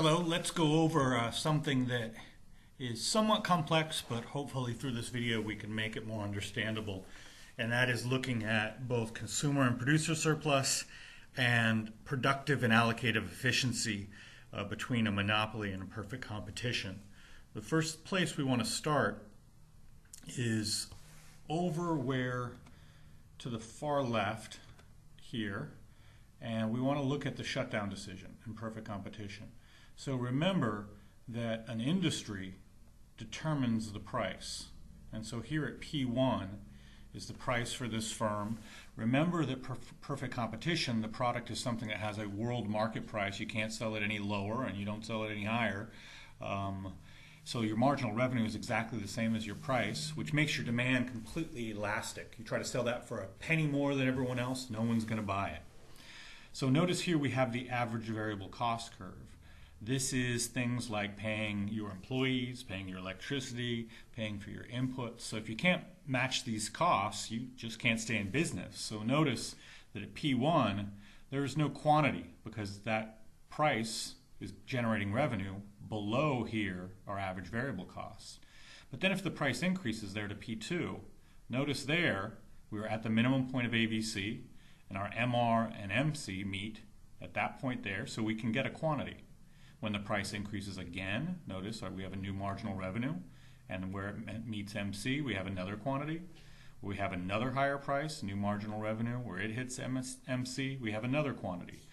Hello, let's go over something that is somewhat complex, but hopefully through this video we can make it more understandable. And that is looking at both consumer and producer surplus and productive and allocative efficiency between a monopoly and a perfect competition. The first place we want to start is over where to the far left here, and we want to look at the shutdown decision in perfect competition. So remember that an industry determines the price. And so here at P1 is the price for this firm. Remember that perfect competition, the product is something that has a world market price. You can't sell it any lower and you don't sell it any higher. So your marginal revenue is exactly the same as your price, which makes your demand completely elastic. You try to sell that for a penny more than everyone else, no one's going to buy it. So notice here we have the average variable cost curve. This is things like paying your employees, paying your electricity, paying for your inputs. So if you can't match these costs, you just can't stay in business. So notice that at P1, there is no quantity because that price is generating revenue. Below here are average variable costs. But then if the price increases there to P2, notice there we are at the minimum point of AVC and our MR and MC meet at that point there, so we can get a quantity. When the price increases again, notice we have a new marginal revenue, and where it meets MC, we have another quantity. We have another higher price, new marginal revenue. Where it hits MC, we have another quantity.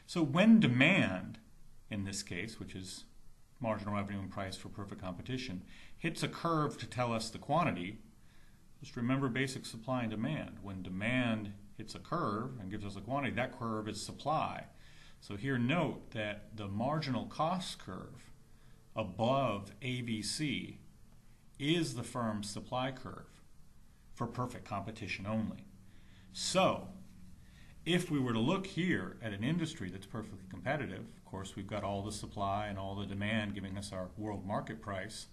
So when demand, in this case, which is marginal revenue and price for perfect competition, hits a curve to tell us the quantity, just remember basic supply and demand. When demand hits a curve and gives us a quantity, that curve is supply. So here note that the marginal cost curve above AVC is the firm's supply curve for perfect competition only. So if we were to look here at an industry that's perfectly competitive, of course we've got all the supply and all the demand giving us our world market price.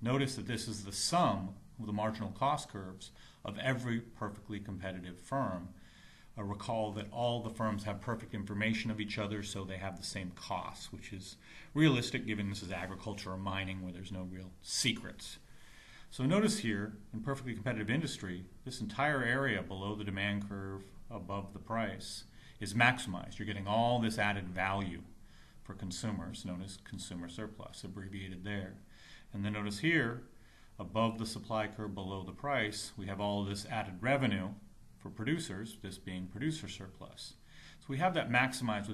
Notice that this is the sum of the marginal cost curves of every perfectly competitive firm. Recall that all the firms have perfect information of each other, so they have the same costs, which is realistic given this is agriculture or mining where there's no real secrets. So notice here, in perfectly competitive industry, this entire area below the demand curve, above the price, is maximized. You're getting all this added value for consumers, known as consumer surplus, abbreviated there. And then notice here, above the supply curve, below the price, we have all this added revenue for producers, this being producer surplus. So we have that maximized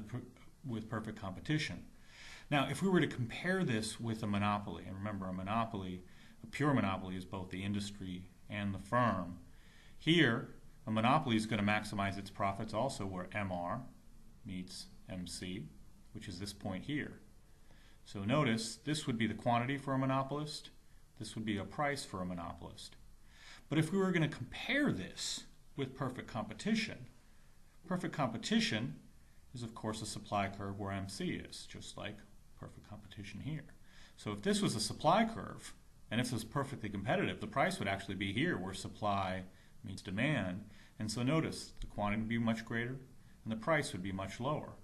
with perfect competition. Now, if we were to compare this with a monopoly, and remember a monopoly, a pure monopoly is both the industry and the firm. Here, a monopoly is going to maximize its profits also where MR meets MC, which is this point here. So notice, this would be the quantity for a monopolist, this would be a price for a monopolist. But if we were going to compare this with perfect competition is of course a supply curve where MC is, just like perfect competition here. So if this was a supply curve, and if this was perfectly competitive, the price would actually be here where supply meets demand. And so notice, the quantity would be much greater and the price would be much lower.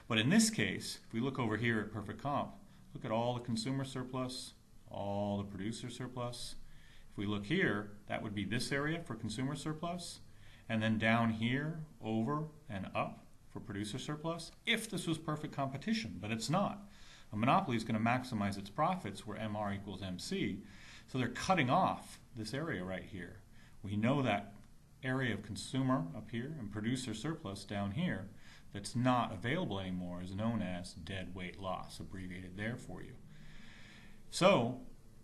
But in this case, if we look over here at perfect comp, look at all the consumer surplus, all the producer surplus. If we look here, that would be this area for consumer surplus, and then down here, over and up for producer surplus, if this was perfect competition, but it's not. A monopoly is going to maximize its profits where MR equals MC, so they're cutting off this area right here. We know that area of consumer up here and producer surplus down here that's not available anymore is known as dead weight loss, abbreviated there for you. So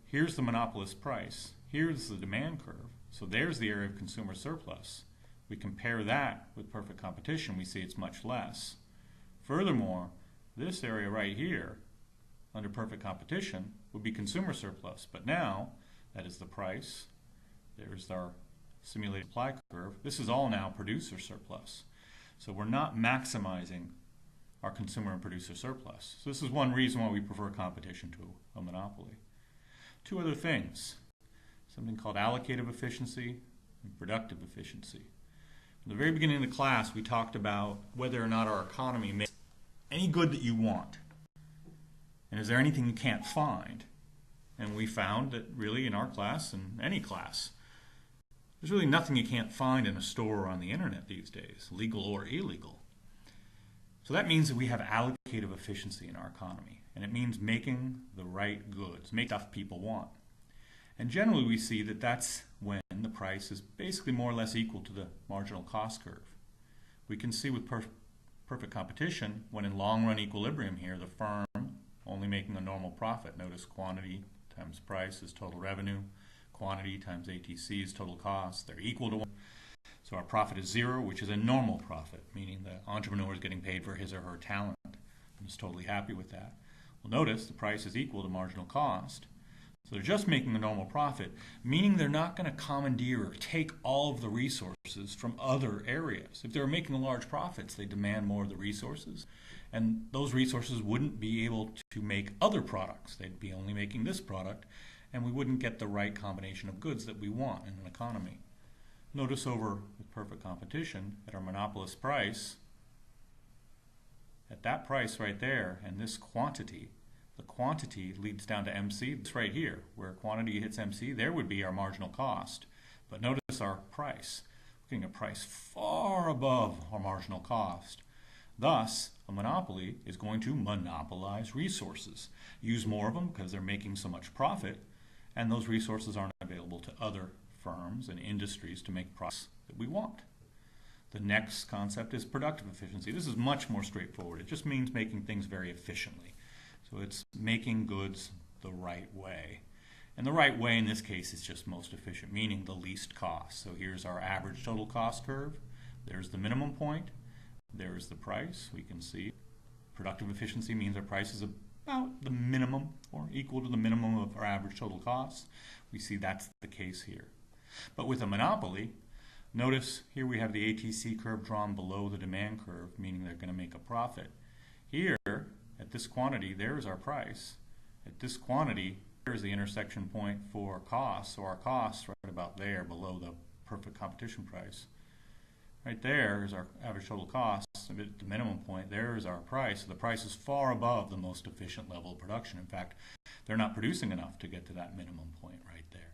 here's the monopolist price. Here's the demand curve. So there's the area of consumer surplus. We compare that with perfect competition, we see it's much less. Furthermore, this area right here, under perfect competition, would be consumer surplus. But now, that is the price. There's our simulated supply curve. This is all now producer surplus. So we're not maximizing our consumer and producer surplus. So this is one reason why we prefer competition to a monopoly. Two other things. Something called allocative efficiency and productive efficiency. From the very beginning of the class, we talked about whether or not our economy makes any good that you want. And is there anything you can't find? And we found that really in our class and any class, there's really nothing you can't find in a store or on the internet these days, legal or illegal. So that means that we have allocative efficiency in our economy, and it means making the right goods, make stuff people want. And generally we see that that's when the price is basically more or less equal to the marginal cost curve. We can see with perfect competition, when in long-run equilibrium here, the firm only making a normal profit. Notice quantity times price is total revenue, quantity times ATC is total cost. They're equal to 1. So our profit is 0, which is a normal profit, meaning the entrepreneur is getting paid for his or her talent and is totally happy with that. Well, notice the price is equal to marginal cost. So they're just making a normal profit, meaning they're not going to commandeer or take all of the resources from other areas. If they were making large profits, they demand more of the resources, and those resources wouldn't be able to make other products. They'd be only making this product, and we wouldn't get the right combination of goods that we want in an economy. Notice over with perfect competition at our monopolist price, at that price right there, and this quantity, the quantity leads down to MC. It's right here, where quantity hits MC, there would be our marginal cost. But notice our price. We're getting a price far above our marginal cost. Thus, a monopoly is going to monopolize resources, use more of them because they're making so much profit, and those resources aren't available to other firms and industries to make products that we want. The next concept is productive efficiency. This is much more straightforward. It just means making things very efficiently. So it's making goods the right way. And the right way in this case is just most efficient, meaning the least cost. So here's our average total cost curve. There's the minimum point. There's the price. We can see productive efficiency means our price is about the minimum or equal to the minimum of our average total cost. We see that's the case here. But with a monopoly, notice here we have the ATC curve drawn below the demand curve, meaning they're going to make a profit. Here, at this quantity, there's our price. At this quantity, here's the intersection point for cost. So our cost right about there below the perfect competition price. Right there is our average total cost. At the minimum point, there is our price. So the price is far above the most efficient level of production. In fact, they're not producing enough to get to that minimum point right there.